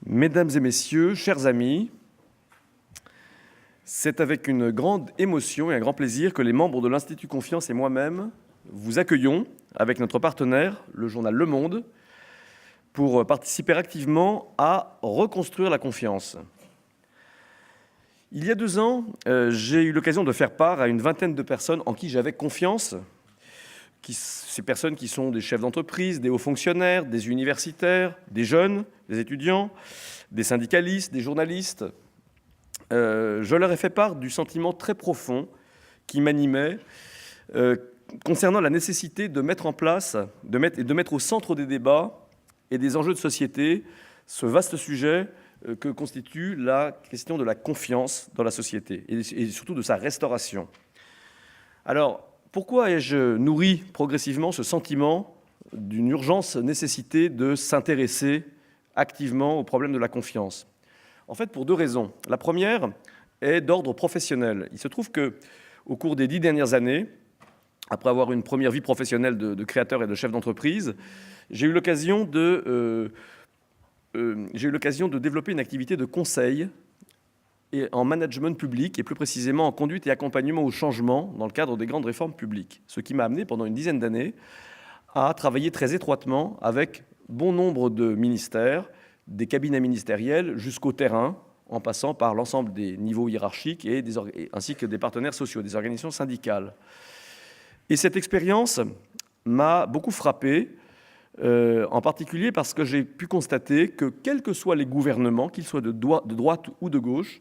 Mesdames et messieurs, chers amis, c'est avec une grande émotion et un grand plaisir que les membres de l'Institut Confiance et moi-même vous accueillons avec notre partenaire, le journal Le Monde, pour participer activement à reconstruire la confiance. Il y a 2 ans, j'ai eu l'occasion de faire part à une vingtaine de personnes en qui j'avais confiance. Ces personnes qui sont des chefs d'entreprise, des hauts fonctionnaires, des universitaires, des jeunes, des étudiants, des syndicalistes, des journalistes. Je leur ai fait part du sentiment très profond qui m'animait concernant la nécessité de mettre en place, de mettre au centre des débats et des enjeux de société ce vaste sujet que constitue la question de la confiance dans la société et surtout de sa restauration. Alors, pourquoi ai-je nourri progressivement ce sentiment d'une urgente nécessité de s'intéresser activement au problème de la confiance? En fait, pour 2 raisons. La première est d'ordre professionnel. Il se trouve qu'au cours des 10 dernières années, après avoir une première vie professionnelle de créateur et de chef d'entreprise, j'ai eu l'occasion de développer une activité de conseil et en management public, et plus précisément en conduite et accompagnement au changement dans le cadre des grandes réformes publiques. Ce qui m'a amené pendant une dizaine d'années à travailler très étroitement avec bon nombre de ministères, des cabinets ministériels jusqu'au terrain, en passant par l'ensemble des niveaux hiérarchiques ainsi que des partenaires sociaux, des organisations syndicales. Et cette expérience m'a beaucoup frappé, en particulier parce que j'ai pu constater que, quels que soient les gouvernements, qu'ils soient de droite ou de gauche,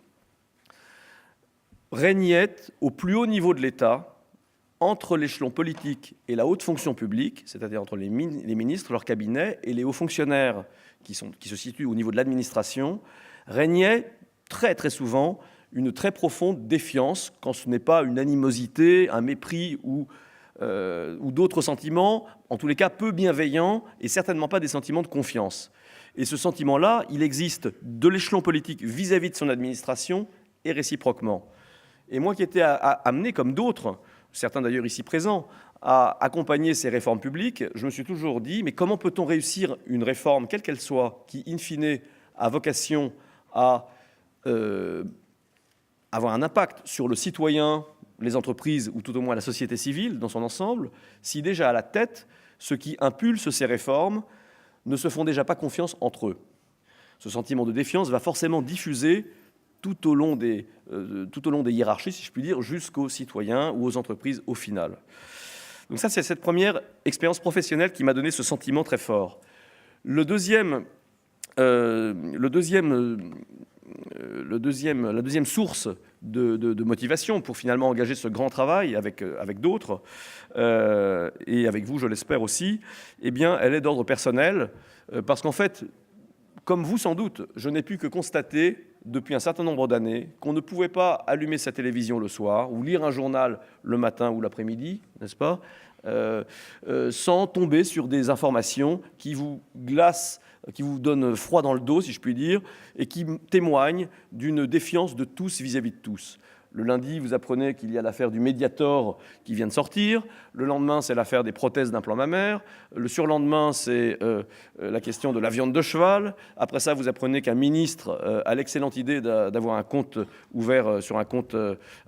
régnait au plus haut niveau de l'État, entre l'échelon politique et la haute fonction publique, c'est-à-dire entre les ministres, leurs cabinets, et les hauts fonctionnaires qui se situent au niveau de l'administration, régnait très très souvent une très profonde défiance, quand ce n'est pas une animosité, un mépris ou d'autres sentiments, en tous les cas peu bienveillants, et certainement pas des sentiments de confiance. Et ce sentiment-là, il existe de l'échelon politique vis-à-vis de son administration et réciproquement. Et moi qui étais amené, comme d'autres, certains d'ailleurs ici présents, à accompagner ces réformes publiques, je me suis toujours dit, mais comment peut-on réussir une réforme, quelle qu'elle soit, qui, in fine, a vocation à avoir un impact sur le citoyen, les entreprises ou tout au moins la société civile dans son ensemble, si déjà à la tête, ceux qui impulsent ces réformes ne se font déjà pas confiance entre eux. Ce sentiment de défiance va forcément diffuser tout au long des hiérarchies, si je puis dire, jusqu'aux citoyens ou aux entreprises au final. Donc ça, c'est cette première expérience professionnelle qui m'a donné ce sentiment très fort. La deuxième source de motivation pour finalement engager ce grand travail avec d'autres, et avec vous, je l'espère aussi, eh bien, elle est d'ordre personnel, parce qu'en fait, comme vous sans doute, je n'ai pu que constater depuis un certain nombre d'années qu'on ne pouvait pas allumer sa télévision le soir ou lire un journal le matin ou l'après-midi, n'est-ce pas, sans tomber sur des informations qui vous glacent, qui vous donnent froid dans le dos, si je puis dire, et qui témoignent d'une défiance de tous vis-à-vis de tous. Le lundi, vous apprenez qu'il y a l'affaire du Mediator qui vient de sortir. Le lendemain, c'est l'affaire des prothèses d'implants mammaires. Le surlendemain, c'est la question de la viande de cheval. Après ça, vous apprenez qu'un ministre a l'excellente idée d'avoir un compte ouvert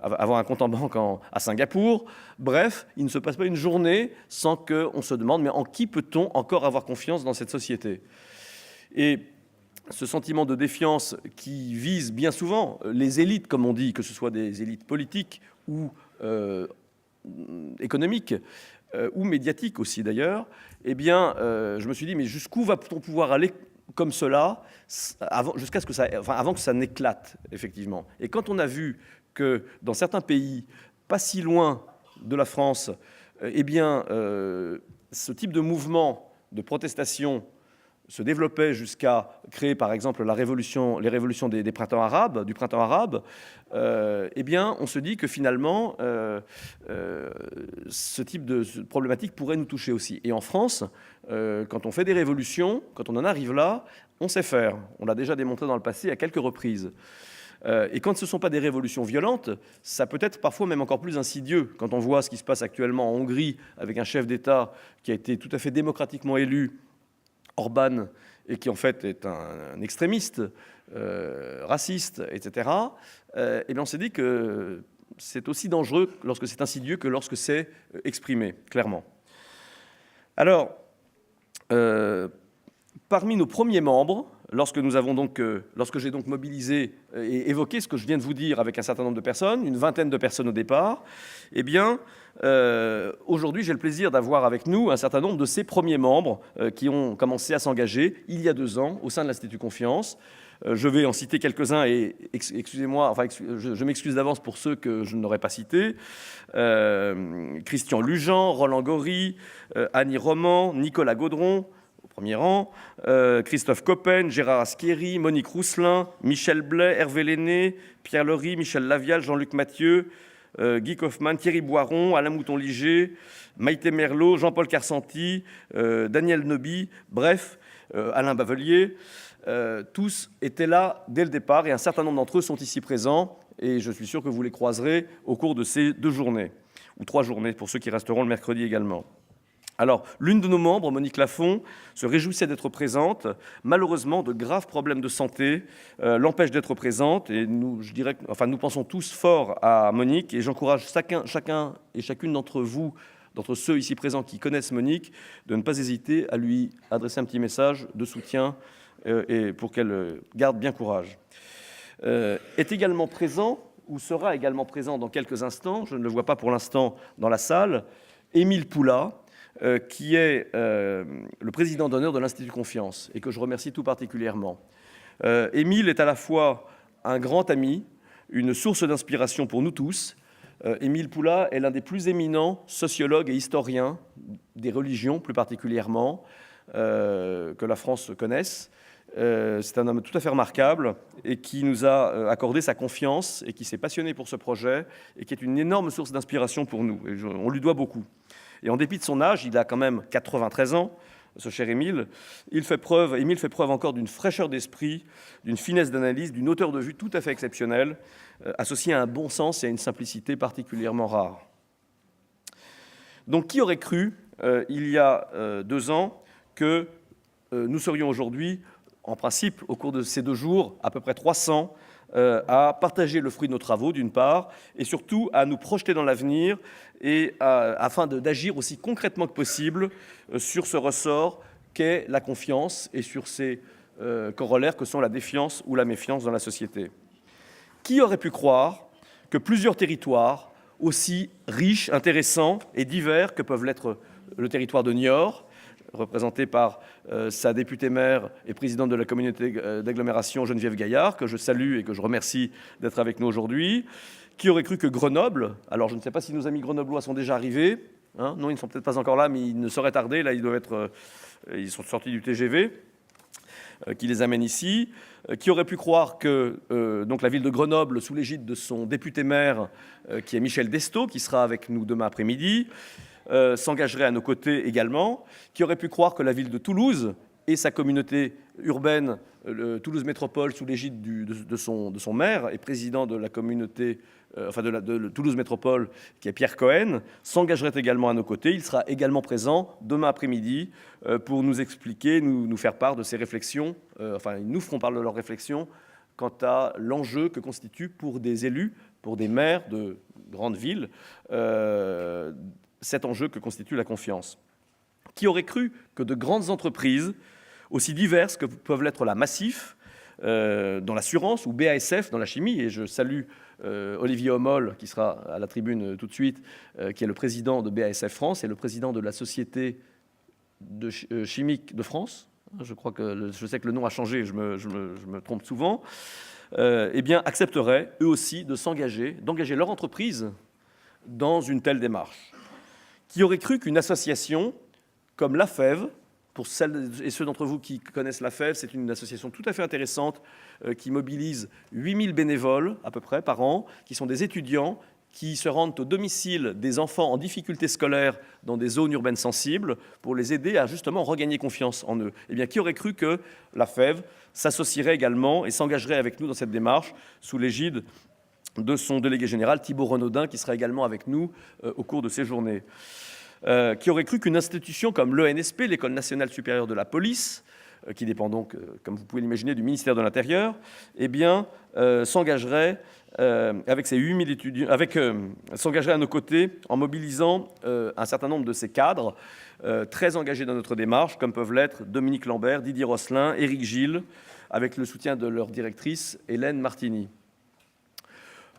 avoir un compte en banque à Singapour. Bref, il ne se passe pas une journée sans qu'on se demande, mais en qui peut-on encore avoir confiance dans cette société ? Et ce sentiment de défiance qui vise bien souvent les élites, comme on dit, que ce soit des élites politiques ou économiques, ou médiatiques aussi d'ailleurs, eh bien, je me suis dit, mais jusqu'où va-t-on pouvoir aller comme cela, avant que ça n'éclate, effectivement. Et quand on a vu que dans certains pays, pas si loin de la France, eh bien, ce type de mouvement de protestation se développait jusqu'à créer, par exemple, les révolutions du printemps arabe, eh bien, on se dit que finalement, ce type de problématique pourrait nous toucher aussi. Et en France, quand on fait des révolutions, quand on en arrive là, on sait faire. On l'a déjà démontré dans le passé à quelques reprises. Et quand ce ne sont pas des révolutions violentes, ça peut être parfois même encore plus insidieux. Quand on voit ce qui se passe actuellement en Hongrie avec un chef d'État qui a été tout à fait démocratiquement élu, Orban, et qui en fait est un extrémiste, raciste, etc., eh bien on s'est dit que c'est aussi dangereux lorsque c'est insidieux que lorsque c'est exprimé, clairement. Alors, parmi nos premiers membres, lorsque j'ai donc mobilisé et évoqué ce que je viens de vous dire avec un certain nombre de personnes, une vingtaine de personnes au départ, eh bien, aujourd'hui, j'ai le plaisir d'avoir avec nous un certain nombre de ces premiers membres qui ont commencé à s'engager il y a 2 ans au sein de l'Institut Confiance. Je vais en citer quelques-uns et excusez-moi, enfin, je m'excuse d'avance pour ceux que je n'aurais pas cités. Christian Lujan, Roland Gory, Annie Roman, Nicolas Gaudron, au premier rang, Christophe Coppen, Gérard Asquieri, Monique Rousselin, Michel Blais, Hervé Lenné, Pierre Lery, Michel Lavial, Jean-Luc Mathieu, Guy Kaufmann, Thierry Boiron, Alain Mouton-Liger, Maïté Merlot, Jean-Paul Carsanti, Daniel Neby, bref, Alain Bavelier. Tous étaient là dès le départ et un certain nombre d'entre eux sont ici présents et je suis sûr que vous les croiserez au cours de ces 2 journées, ou 3 journées pour ceux qui resteront le mercredi également. Alors, l'une de nos membres, Monique Lafont, se réjouissait d'être présente. Malheureusement, de graves problèmes de santé l'empêchent d'être présente. Et nous pensons tous fort à Monique. Et j'encourage chacun et chacune d'entre vous, d'entre ceux ici présents qui connaissent Monique, de ne pas hésiter à lui adresser un petit message de soutien et pour qu'elle garde bien courage. Est également présent, ou sera également présent dans quelques instants, je ne le vois pas pour l'instant dans la salle, Émile Poulat, qui est le président d'honneur de l'Institut Confiance et que je remercie tout particulièrement. Émile est à la fois un grand ami, une source d'inspiration pour nous tous. Émile Poulat est l'un des plus éminents sociologues et historiens des religions, plus particulièrement, que la France connaisse. C'est un homme tout à fait remarquable et qui nous a accordé sa confiance et qui s'est passionné pour ce projet et qui est une énorme source d'inspiration pour nous. Et on lui doit beaucoup. Et en dépit de son âge, il a quand même 93 ans, ce cher Émile. Émile fait preuve encore d'une fraîcheur d'esprit, d'une finesse d'analyse, d'une hauteur de vue tout à fait exceptionnelle, associée à un bon sens et à une simplicité particulièrement rare. Donc, qui aurait cru, il y a 2 ans, que nous serions aujourd'hui, en principe, au cours de ces 2 jours, à peu près 300, à partager le fruit de nos travaux, d'une part, et surtout à nous projeter dans l'avenir et afin d'agir aussi concrètement que possible sur ce ressort qu'est la confiance et sur ses corollaires que sont la défiance ou la méfiance dans la société. Qui aurait pu croire que plusieurs territoires aussi riches, intéressants et divers que peuvent l'être le territoire de Niort, représenté par sa députée maire et présidente de la communauté d'agglomération Geneviève Gaillard, que je salue et que je remercie d'être avec nous aujourd'hui. Qui aurait cru que Grenoble, alors je ne sais pas si nos amis grenoblois sont déjà arrivés, hein, non, ils ne sont peut-être pas encore là, mais ils ne sauraient tarder, là ils sont sortis du TGV, qui les amène ici. Qui aurait pu croire que donc la ville de Grenoble, sous l'égide de son député maire, qui est Michel Destaut, qui sera avec nous demain après-midi, s'engagerait à nos côtés également. Qui aurait pu croire que la ville de Toulouse et sa communauté urbaine, Toulouse Métropole, sous l'égide de son maire et président de la communauté, de Toulouse Métropole, qui est Pierre Cohen, s'engagerait également à nos côtés. Il sera également présent demain après-midi pour nous expliquer, nous faire part de ses réflexions, ils nous feront part de leurs réflexions quant à l'enjeu que constitue pour des élus, pour des maires de grandes villes, cet enjeu que constitue la confiance. Qui aurait cru que de grandes entreprises, aussi diverses que peuvent l'être la Massif, dans l'assurance, ou BASF dans la chimie, et je salue Olivier Hommol, qui sera à la tribune tout de suite, qui est le président de BASF France et le président de la Société chimique de France. Je sais que le nom a changé, je me trompe souvent. Eh bien, accepteraient, eux aussi, d'engager leur entreprise dans une telle démarche. Qui aurait cru qu'une association comme la FEV, pour celles et ceux d'entre vous qui connaissent la FEV, c'est une association tout à fait intéressante qui mobilise 8000 bénévoles à peu près par an, qui sont des étudiants qui se rendent au domicile des enfants en difficulté scolaire dans des zones urbaines sensibles pour les aider à justement regagner confiance en eux. Eh bien, qui aurait cru que la FEV s'associerait également et s'engagerait avec nous dans cette démarche sous l'égide de son délégué général, Thibault Renaudin, qui sera également avec nous au cours de ces journées. Qui aurait cru qu'une institution comme l'ENSP, l'École nationale supérieure de la police, qui dépend donc, comme vous pouvez l'imaginer, du ministère de l'Intérieur, eh bien, s'engagerait avec ces 8000 étudiants, s'engagerait à nos côtés en mobilisant un certain nombre de ces cadres très engagés dans notre démarche, comme peuvent l'être Dominique Lambert, Didier Rosselin, Éric Gilles, avec le soutien de leur directrice, Hélène Martini.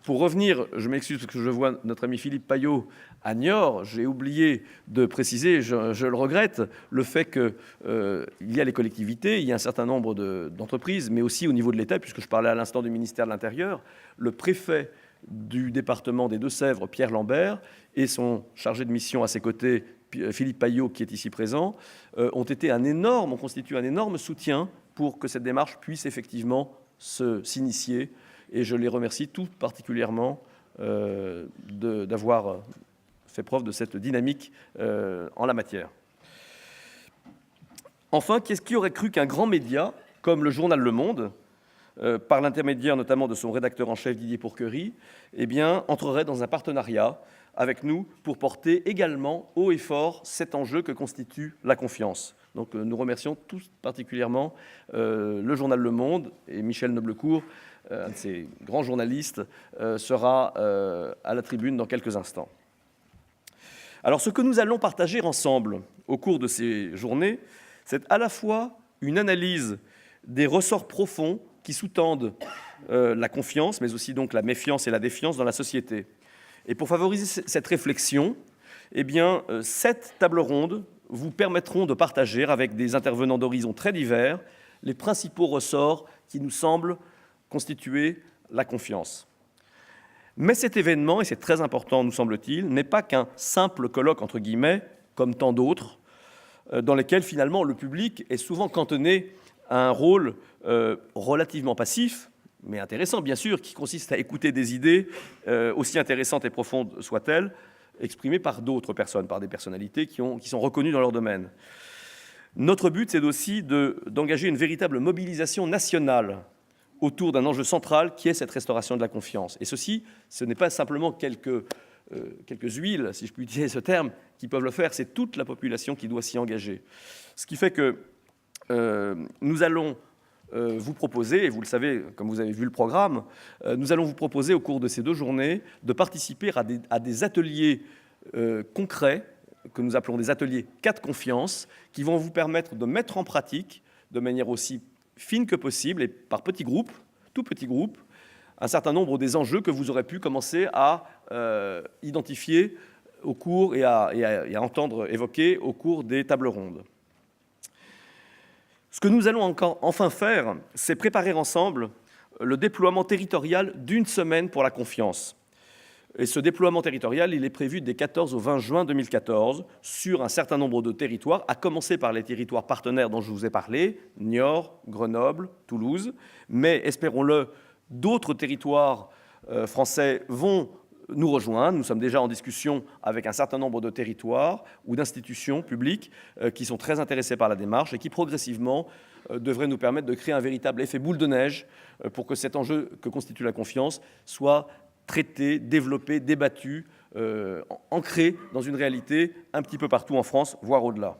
Pour revenir, je m'excuse parce que je vois notre ami Philippe Payot à Niort, j'ai oublié de préciser, je le regrette, le fait qu'il y a les collectivités, il y a un certain nombre d'entreprises, mais aussi au niveau de l'État, puisque je parlais à l'instant du ministère de l'Intérieur, le préfet du département des Deux-Sèvres, Pierre Lambert, et son chargé de mission à ses côtés, Philippe Payot, qui est ici présent, ont constitué un énorme soutien pour que cette démarche puisse effectivement s'initier. Et je les remercie tout particulièrement d'avoir fait preuve de cette dynamique en la matière. Enfin, qui aurait cru qu'un grand média, comme le journal Le Monde, par l'intermédiaire notamment de son rédacteur en chef Didier Pourquerie, eh bien, entrerait dans un partenariat avec nous pour porter également haut et fort cet enjeu que constitue la confiance. Donc nous remercions tous particulièrement le journal Le Monde, et Michel Noblecourt, un de ces grands journalistes, sera à la tribune dans quelques instants. Alors ce que nous allons partager ensemble au cours de ces journées, c'est à la fois une analyse des ressorts profonds qui sous-tendent la confiance, mais aussi donc la méfiance et la défiance dans la société. Et pour favoriser cette réflexion, eh bien, 7 tables rondes vous permettront de partager avec des intervenants d'horizons très divers les principaux ressorts qui nous semblent constituer la confiance. Mais cet événement, et c'est très important nous semble-t-il, n'est pas qu'un simple colloque entre guillemets, comme tant d'autres, dans lesquels finalement le public est souvent cantonné à un rôle relativement passif, mais intéressant bien sûr, qui consiste à écouter des idées, aussi intéressantes et profondes soient-elles, exprimées par d'autres personnes, par des personnalités qui sont reconnues dans leur domaine. Notre but, c'est aussi d'engager une véritable mobilisation nationale autour d'un enjeu central qui est cette restauration de la confiance. Et ceci, ce n'est pas simplement quelques huiles, si je puis utiliser ce terme, qui peuvent le faire, c'est toute la population qui doit s'y engager. Ce qui fait que nous allons vous proposer, et vous le savez, comme vous avez vu le programme, nous allons vous proposer au cours de ces 2 journées de participer à des ateliers concrets, que nous appelons des ateliers cas de confiance, qui vont vous permettre de mettre en pratique, de manière aussi fine que possible, et par petits groupes, tout petits groupes, un certain nombre des enjeux que vous aurez pu commencer à identifier au cours et à entendre évoquer au cours des tables rondes. Ce que nous allons enfin faire, c'est préparer ensemble le déploiement territorial d'1 semaine pour la confiance. Et ce déploiement territorial, il est prévu des 14 au 20 juin 2014 sur un certain nombre de territoires, à commencer par les territoires partenaires dont je vous ai parlé, Niort, Grenoble, Toulouse, mais espérons-le, d'autres territoires français vont nous rejoindre. Nous sommes déjà en discussion avec un certain nombre de territoires ou d'institutions publiques qui sont très intéressés par la démarche et qui progressivement devraient nous permettre de créer un véritable effet boule de neige pour que cet enjeu que constitue la confiance soit traité, développé, débattu, ancré dans une réalité un petit peu partout en France, voire au-delà.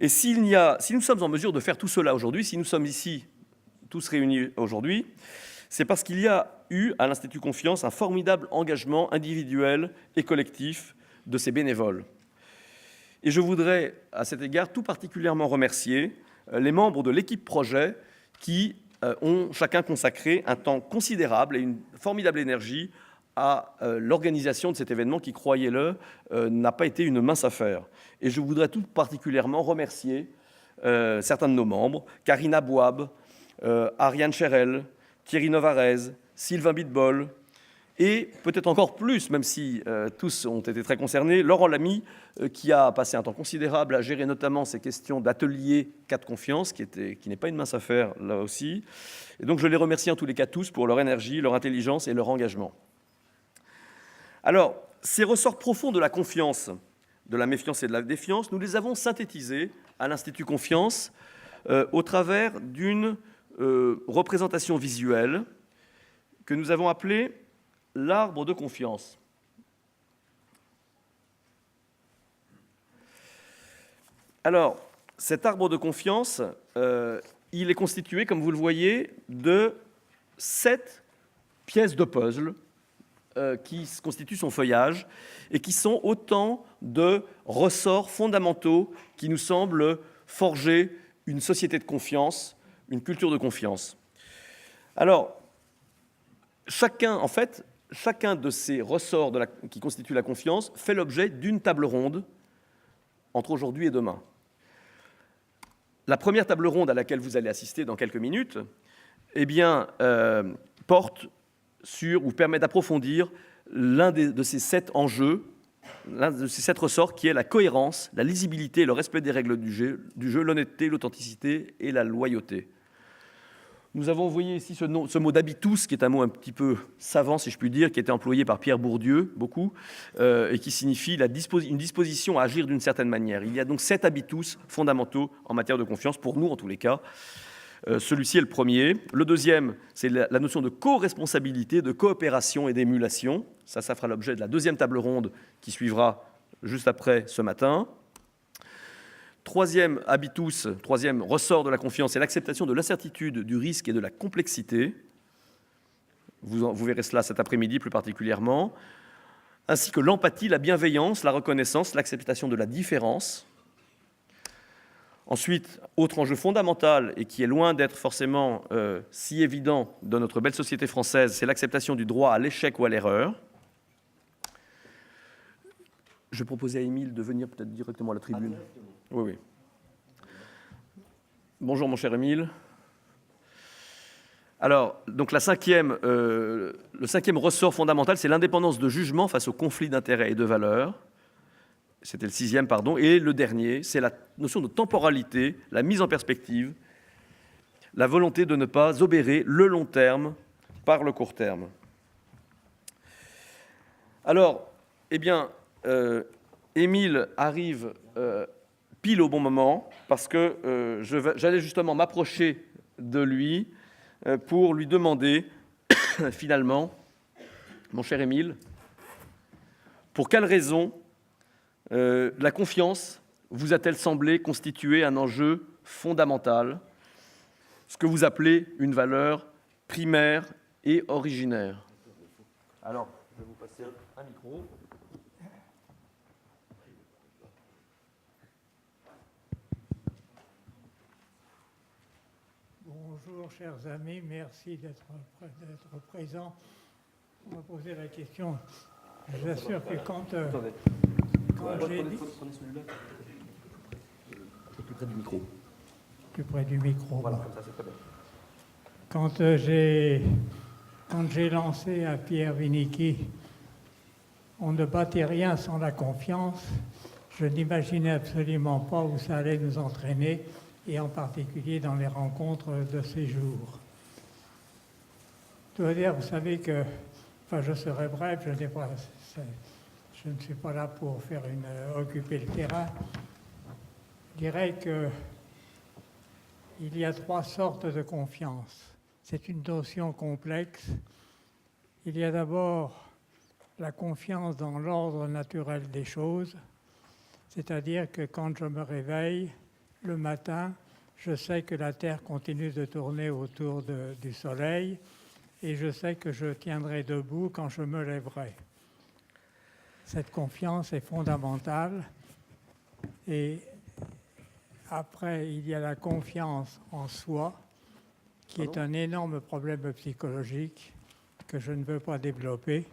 Et si nous sommes en mesure de faire tout cela aujourd'hui, si nous sommes ici tous réunis aujourd'hui, c'est parce qu'il y a eu à l'Institut Confiance un formidable engagement individuel et collectif de ces bénévoles. Et je voudrais, à cet égard, tout particulièrement remercier les membres de l'équipe projet qui ont chacun consacré un temps considérable et une formidable énergie à l'organisation de cet événement qui, croyez-le, n'a pas été une mince affaire. Et je voudrais tout particulièrement remercier certains de nos membres, Karina Bouab, Ariane Cherel, Thierry Novarez, Sylvain Bitbol, et peut-être encore plus, même si tous ont été très concernés, Laurent Lamy, qui a passé un temps considérable à gérer notamment ces questions d'atelier cas de confiance, qui n'est pas une mince affaire là aussi. Et donc je les remercie en tous les cas tous pour leur énergie, leur intelligence et leur engagement. Alors, ces ressorts profonds de la confiance, de la méfiance et de la défiance, nous les avons synthétisés à l'Institut Confiance au travers d'une représentation visuelle que nous avons appelée l'arbre de confiance. Alors, cet arbre de confiance, il est constitué, comme vous le voyez, de 7 pièces de puzzle qui constituent son feuillage et qui sont autant de ressorts fondamentaux qui nous semblent forger une société de confiance, une culture de confiance. Alors, chacun de ces ressorts qui constituent la confiance fait l'objet d'une table ronde entre aujourd'hui et demain. La première table ronde à laquelle vous allez assister dans quelques minutes, porte sur ou permet d'approfondir l'un de ces 7 enjeux, l'un de ces 7 ressorts qui est la cohérence, la lisibilité, le respect des règles du jeu, l'honnêteté, l'authenticité et la loyauté. Nous avons envoyé ici ce mot d'habitus, qui est un mot un petit peu savant, si je puis dire, qui était employé par Pierre Bourdieu, beaucoup, et qui signifie une disposition à agir d'une certaine manière. Il y a donc 7 habitus fondamentaux en matière de confiance, pour nous en tous les cas. Celui-ci est le premier. Le deuxième, c'est la notion de co-responsabilité, de coopération et d'émulation. Ça fera l'objet de la deuxième table ronde qui suivra juste après ce matin. Troisième habitus, troisième ressort de la confiance, c'est l'acceptation de l'incertitude, du risque et de la complexité. Vous verrez cela cet après-midi plus particulièrement. Ainsi que l'empathie, la bienveillance, la reconnaissance, l'acceptation de la différence. Ensuite, autre enjeu fondamental et qui est loin d'être forcément si évident dans notre belle société française, c'est l'acceptation du droit à l'échec ou à l'erreur. Je proposais à Émile de venir peut-être directement à la tribune. Oui. Bonjour mon cher Émile. Alors, donc le cinquième ressort fondamental, c'est l'indépendance de jugement face aux conflits d'intérêts et de valeurs. C'était le 6e, pardon. Et le dernier, c'est la notion de temporalité, la mise en perspective, la volonté de ne pas obérer le long terme par le court terme. Alors, Émile arrive pile au bon moment, parce que j'allais justement m'approcher de lui pour lui demander, finalement, mon cher Émile, pour quelle raison la confiance vous a-t-elle semblé constituer un enjeu fondamental, ce que vous appelez une valeur primaire et originaire? Alors, je vais vous passer un micro. Bonjour, chers amis, merci d'être présents. On m'a posé la question. Je vous assure que quand j'ai dit... Plus près du micro. Plus près du micro. Voilà, comme ça, c'est très bien. Quand j'ai lancé à Pierre Vinicki, on ne bâtit rien sans la confiance, je n'imaginais absolument pas où ça allait nous entraîner, et en particulier dans les rencontres de ces jours. Je dois dire, vous savez que, je serai bref, je ne suis pas là pour occuper le terrain. Je dirais qu'il y a 3 sortes de confiance. C'est une notion complexe. Il y a d'abord la confiance dans l'ordre naturel des choses, c'est-à-dire que quand je me réveille le matin, je sais que la Terre continue de tourner autour du Soleil et je sais que je tiendrai debout quand je me lèverai. Cette confiance est fondamentale. Et après, il y a la confiance en soi, qui est un énorme problème psychologique que je ne veux pas développer.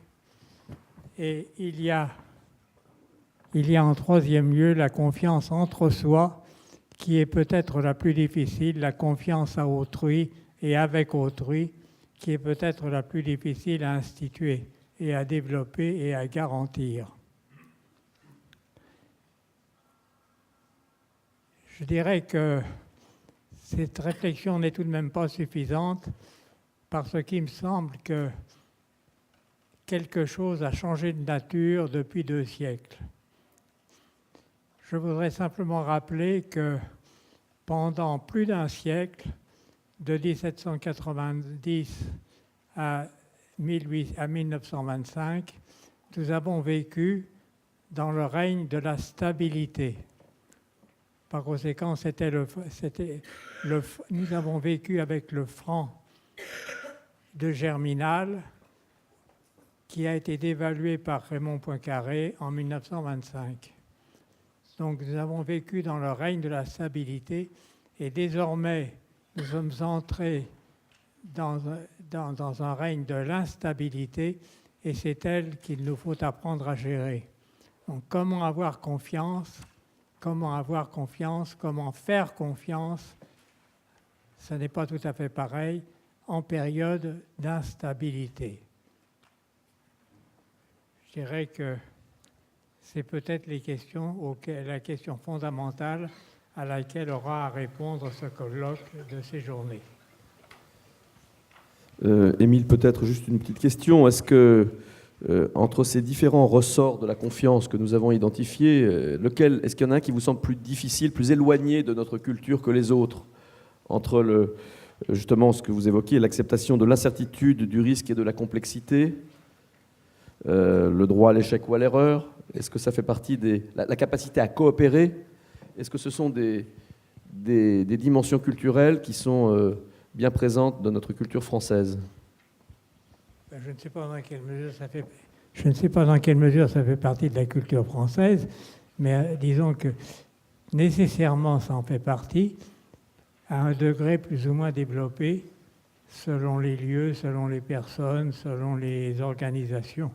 Et il y a en troisième lieu la confiance entre soi, qui est peut-être la plus difficile, la confiance à autrui et avec autrui, qui est peut-être la plus difficile à instituer et à développer et à garantir. Je dirais que cette réflexion n'est tout de même pas suffisante parce qu'il me semble que quelque chose a changé de nature depuis 2 siècles. Je voudrais simplement rappeler que pendant plus d'un siècle, de 1790 à 1925, nous avons vécu dans le règne de la stabilité. Par conséquent, nous avons vécu avec le franc de Germinal qui a été dévalué par Raymond Poincaré en 1925. Donc nous avons vécu dans le règne de la stabilité et désormais nous sommes entrés dans un règne de l'instabilité et c'est elle qu'il nous faut apprendre à gérer. Donc comment avoir confiance, comment faire confiance, ce n'est pas tout à fait pareil en période d'instabilité. Je dirais que c'est peut-être la question fondamentale à laquelle aura à répondre ce colloque de ces journées. Émile, peut-être juste une petite question. Est-ce que, entre ces différents ressorts de la confiance que nous avons identifiés, est-ce qu'il y en a un qui vous semble plus difficile, plus éloigné de notre culture que les autres? Entre justement ce que vous évoquiez, l'acceptation de l'incertitude, du risque et de la complexité, le droit à l'échec ou à l'erreur, est-ce que ça fait partie la capacité à coopérer? Est-ce que ce sont des dimensions culturelles qui sont bien présentes dans notre culture française? Je ne sais pas dans quelle mesure ça fait partie de la culture française, mais disons que nécessairement ça en fait partie, à un degré plus ou moins développé, selon les lieux, selon les personnes, selon les organisations.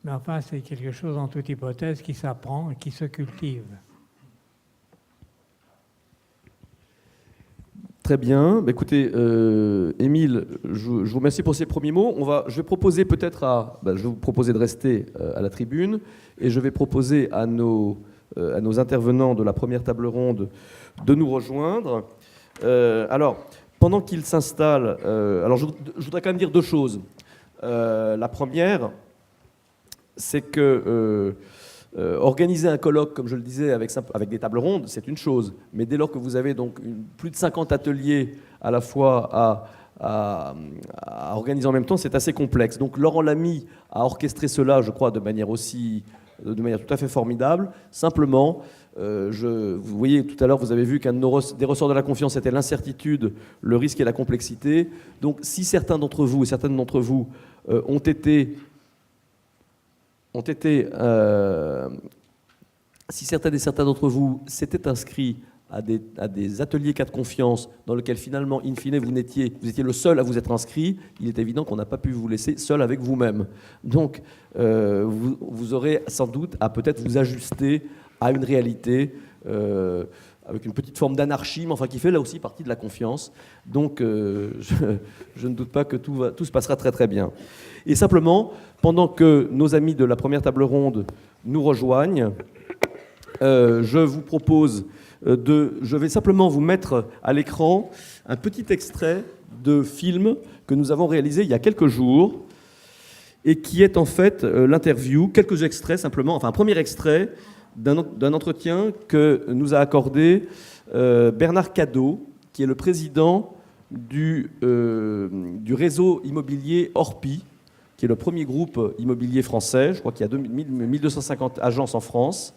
Mais enfin, c'est quelque chose en toute hypothèse qui s'apprend et qui se cultive. Très bien. Écoutez, Émile, je vous remercie pour ces premiers mots. Je vais proposer peut-être je vais vous proposer de rester à la tribune et je vais proposer à nos intervenants de la première table ronde de nous rejoindre. Alors, pendant qu'ils s'installent, je voudrais quand même dire deux choses. La première, c'est que organiser un colloque, comme je le disais, avec des tables rondes, c'est une chose. Mais dès lors que vous avez donc plus de 50 ateliers à la fois à organiser en même temps, c'est assez complexe. Donc Laurent Lamy a orchestré cela, je crois, de manière tout à fait formidable. Simplement, vous voyez, tout à l'heure, vous avez vu qu'un des ressorts de la confiance était l'incertitude, le risque et la complexité. Donc si certains d'entre vous et certaines d'entre vous si certaines et certains d'entre vous s'étaient inscrits à des ateliers cas de confiance dans lesquels finalement, in fine, vous étiez le seul à vous être inscrit, il est évident qu'on n'a pas pu vous laisser seul avec vous-même. Donc, vous aurez sans doute à peut-être vous ajuster à une réalité avec une petite forme d'anarchie, mais enfin qui fait là aussi partie de la confiance. Donc, je ne doute pas que tout se passera très très bien. Et simplement, pendant que nos amis de la première table ronde nous rejoignent, je vous propose je vais simplement vous mettre à l'écran un petit extrait de film que nous avons réalisé il y a quelques jours et qui est en fait l'interview, quelques extraits simplement, enfin un premier extrait d'un entretien que nous a accordé Bernard Cadot, qui est le président du réseau immobilier Orpi, qui est le premier groupe immobilier français. Je crois qu'il y a 1250 agences en France.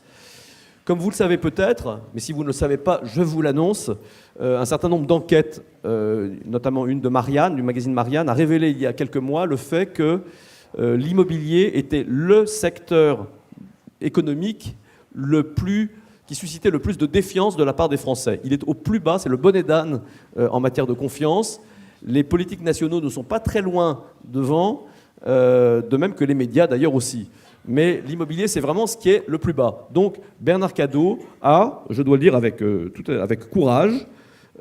Comme vous le savez peut-être, mais si vous ne le savez pas, je vous l'annonce, un certain nombre d'enquêtes, notamment une de Marianne, du magazine Marianne, a révélé il y a quelques mois le fait que l'immobilier était le secteur économique qui suscitait le plus de défiance de la part des Français. Il est au plus bas, c'est le bonnet d'âne en matière de confiance. Les politiques nationaux ne sont pas très loin devant, de même que les médias d'ailleurs aussi. Mais l'immobilier, c'est vraiment ce qui est le plus bas. Donc Bernard Cadot a, je dois le dire avec courage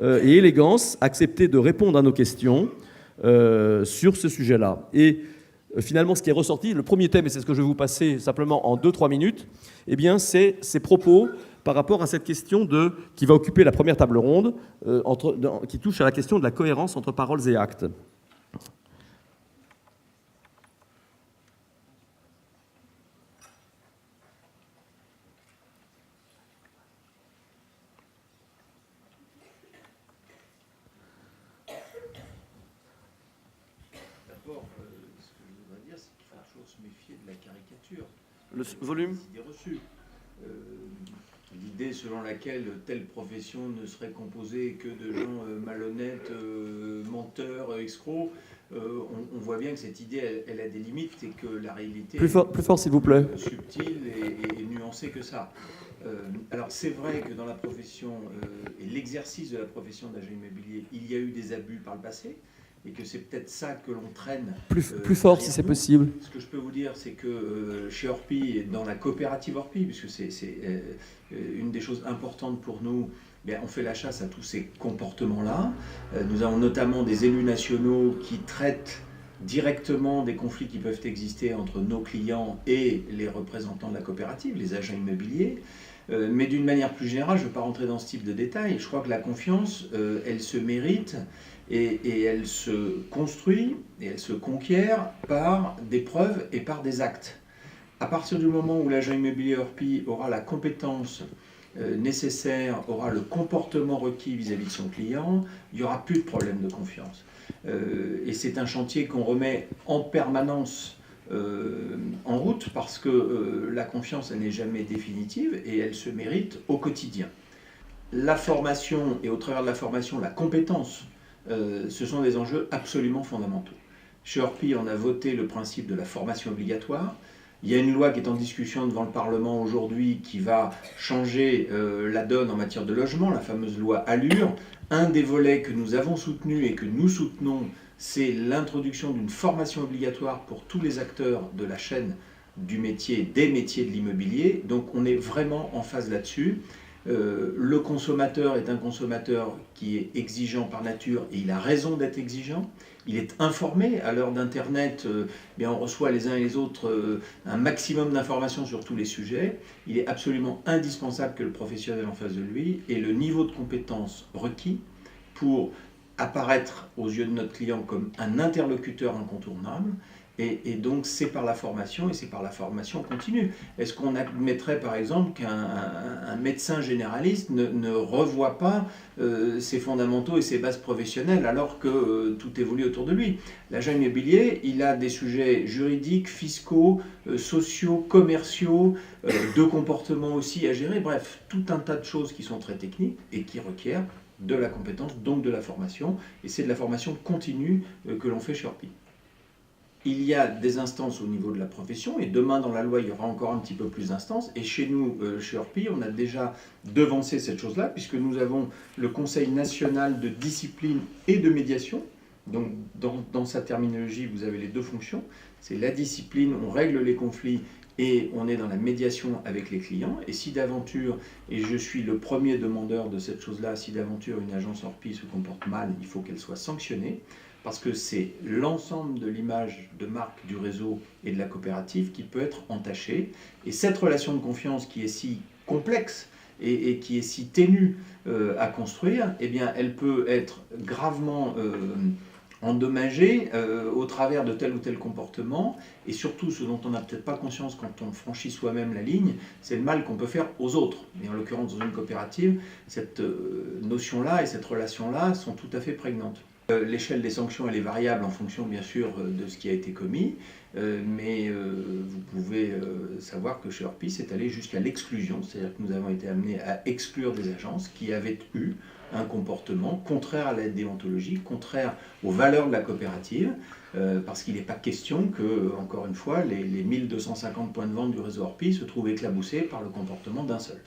et élégance, accepté de répondre à nos questions sur ce sujet-là. Et finalement, ce qui est ressorti, le premier thème, et c'est ce que je vais vous passer simplement en 2-3 minutes, eh bien, c'est ses propos par rapport à cette question qui va occuper la première table ronde, qui touche à la question de la cohérence entre paroles et actes. Se méfier de la caricature. Le volume idées reçues. idée selon laquelle telle profession ne serait composée que de gens malhonnêtes, menteurs, escrocs. On voit bien que cette idée, elle a des limites et que la réalité plus fort s'il vous plaît. est subtile et nuancée que ça. Alors c'est vrai que dans la profession et l'exercice de la profession d'agent immobilier, il y a eu des abus par le passé et que c'est peut-être ça que l'on traîne. Plus fort si c'est possible. Ce que je peux vous dire, c'est que chez Orpi, dans la coopérative Orpi, puisque c'est une des choses importantes pour nous, bien, on fait la chasse à tous ces comportements-là. Nous avons notamment des élus nationaux qui traitent directement des conflits qui peuvent exister entre nos clients et les représentants de la coopérative, les agents immobiliers. Mais d'une manière plus générale, je ne vais pas rentrer dans ce type de détails, je crois que la confiance, elle se mérite et elle se construit et elle se conquiert par des preuves et par des actes. À partir du moment où l'agent immobilier Orpi aura la compétence nécessaire, aura le comportement requis vis-à-vis de son client, il n'y aura plus de problème de confiance. Et c'est un chantier qu'on remet en permanence en route parce que la confiance, elle n'est jamais définitive et elle se mérite au quotidien. La formation et au travers de la formation, la compétence, ce sont des enjeux absolument fondamentaux. Chez Orpi, on a voté le principe de la formation obligatoire. Il y a une loi qui est en discussion devant le Parlement aujourd'hui qui va changer la donne en matière de logement, la fameuse loi Allure. Un des volets que nous avons soutenu et que nous soutenons, c'est l'introduction d'une formation obligatoire pour tous les acteurs de la chaîne du métier, des métiers de l'immobilier. Donc on est vraiment en phase là-dessus. Le consommateur est un consommateur qui est exigeant par nature et il a raison d'être exigeant. Il est informé. À l'heure d'Internet, bien, on reçoit les uns et les autres un maximum d'informations sur tous les sujets. Il est absolument indispensable que le professionnel en face de lui ait le niveau de compétence requis pour apparaître aux yeux de notre client comme un interlocuteur incontournable. Et donc c'est par la formation et c'est par la formation continue. Est-ce qu'on admettrait par exemple qu'un médecin généraliste ne revoit pas ses fondamentaux et ses bases professionnelles alors que tout évolue autour de lui? L'agent immobilier, il a des sujets juridiques, fiscaux, sociaux, commerciaux, de comportement aussi à gérer. Bref, tout un tas de choses qui sont très techniques et qui requièrent de la compétence, donc de la formation. Et c'est de la formation continue que l'on fait chez Orpi. Il y a des instances au niveau de la profession, et demain dans la loi, il y aura encore un petit peu plus d'instances. Et chez nous, chez Orpi, on a déjà devancé cette chose-là, puisque nous avons le Conseil national de discipline et de médiation. Donc, dans sa terminologie, vous avez les deux fonctions. C'est la discipline, on règle les conflits, et on est dans la médiation avec les clients. Et si d'aventure, et je suis le premier demandeur de cette chose-là, si d'aventure une agence Orpi se comporte mal, il faut qu'elle soit sanctionnée. Parce que c'est l'ensemble de l'image de marque du réseau et de la coopérative qui peut être entachée. Et cette relation de confiance qui est si complexe et qui est si ténue à construire, eh bien, elle peut être gravement endommagée au travers de tel ou tel comportement. Et surtout, ce dont on n'a peut-être pas conscience quand on franchit soi-même la ligne, c'est le mal qu'on peut faire aux autres. Et en l'occurrence, dans une coopérative, cette notion-là et cette relation-là sont tout à fait prégnantes. L'échelle des sanctions, elle est variable en fonction, bien sûr, de ce qui a été commis, mais vous pouvez savoir que chez Orpi, c'est allé jusqu'à l'exclusion, c'est-à-dire que nous avons été amenés à exclure des agences qui avaient eu un comportement contraire à la déontologie, contraire aux valeurs de la coopérative, parce qu'il n'est pas question que, encore une fois, les 1250 points de vente du réseau Orpi se trouvent éclaboussés par le comportement d'un seul.